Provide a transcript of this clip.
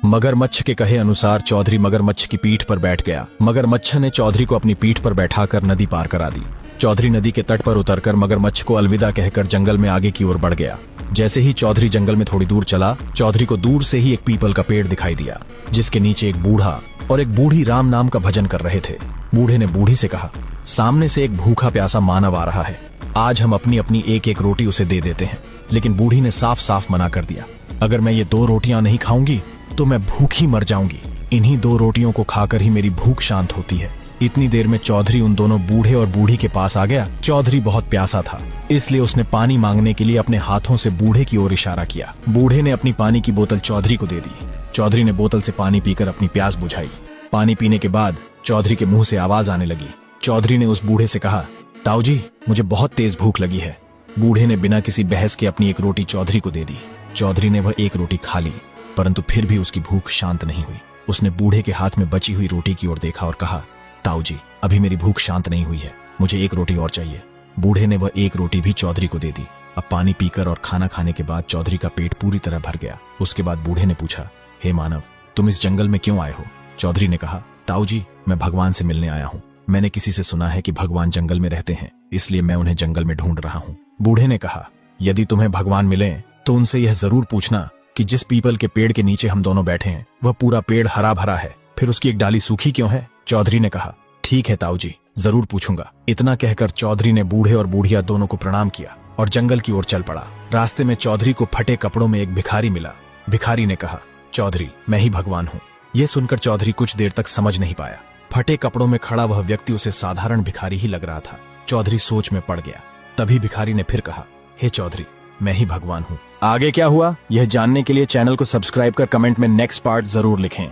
मगरमच्छ के कहे अनुसार चौधरी मगरमच्छ की पीठ पर बैठ गया। मगरमच्छ ने चौधरी को अपनी पीठ पर बैठाकर नदी पार करा दी। चौधरी नदी के तट पर उतरकर मगरमच्छ को अलविदा कहकर जंगल में आगे की ओर बढ़ गया। जैसे ही चौधरी जंगल में थोड़ी दूर चला, चौधरी को दूर से ही एक पीपल का पेड़ दिखाई दिया, जिसके नीचे एक बूढ़ा और एक बूढ़ी राम नाम का भजन कर रहे थे। बूढ़े ने बूढ़ी से कहा, सामने से एक भूखा प्यासा मानव आ रहा है, आज हम अपनी अपनी एक एक रोटी उसे दे देते हैं। लेकिन बूढ़ी ने साफ साफ मना कर दिया, अगर मैं ये 2 रोटियां नहीं खाऊंगी तो मैं भूखी मर जाऊंगी। इन्हीं 2 रोटियों को खाकर ही मेरी भूख शांत होती है। इतनी देर में चौधरी उन दोनों बूढ़े और बूढ़ी के पास आ गया। चौधरी बहुत प्यासा था, इसलिए उसने पानी मांगने के लिए अपने हाथों से बूढ़े की ओर इशारा किया। बूढ़े ने अपनी पानी की बोतल चौधरी को दे दी। चौधरी ने बोतल से पानी पीकर अपनी प्यास बुझाई। पानी पीने के बाद चौधरी के मुंह से आवाज आने लगी। चौधरी ने उस बूढ़े से कहा, ताऊ जी, मुझे बहुत तेज भूख लगी है। बूढ़े ने बिना किसी बहस के अपनी एक रोटी चौधरी को दे दी। चौधरी ने वह एक रोटी खा ली, परंतु फिर भी उसकी भूख शांत नहीं हुई। उसने बूढ़े के हाथ में बची हुई रोटी की ओर देखा और कहा, ताऊ जी, अभी मेरी भूख शांत नहीं हुई है, मुझे एक रोटी और चाहिए। बूढ़े ने वह एक रोटी भी चौधरी को दे दी। अब पानी पीकर और खाना खाने के बाद चौधरी का पेट पूरी तरह भर गया। उसके बाद बूढ़े ने पूछा, हे मानव, तुम इस जंगल में क्यों आए हो? चौधरी ने कहा, ताऊ जी, मैं भगवान से मिलने आया हूँ। मैंने किसी से सुना है कि भगवान जंगल में रहते हैं, इसलिए मैं उन्हें जंगल में ढूंढ रहा हूँ। बूढ़े ने कहा, यदि तुम्हें भगवान मिले तो उनसे यह जरूर पूछना कि जिस पीपल के पेड़ के नीचे हम दोनों बैठे हैं, वह पूरा पेड़ हरा भरा है, फिर उसकी एक डाली सूखी क्यों है? चौधरी ने कहा, ठीक है ताऊ जी, जरूर पूछूंगा। इतना कहकर चौधरी ने बूढ़े और बूढ़िया दोनों को प्रणाम किया और जंगल की ओर चल पड़ा। रास्ते में चौधरी को फटे कपड़ों में एक भिखारी मिला। भिखारी ने कहा, चौधरी, मैं ही भगवान हूँ। ये सुनकर चौधरी कुछ देर तक समझ नहीं पाया। फटे कपड़ों में खड़ा वह व्यक्ति उसे साधारण भिखारी ही लग रहा था। चौधरी सोच में पड़ गया। तभी भिखारी ने फिर कहा, हे चौधरी, मैं ही भगवान हूँ। आगे क्या हुआ यह जानने के लिए चैनल को सब्सक्राइब कर कमेंट में नेक्स्ट पार्ट जरूर लिखें।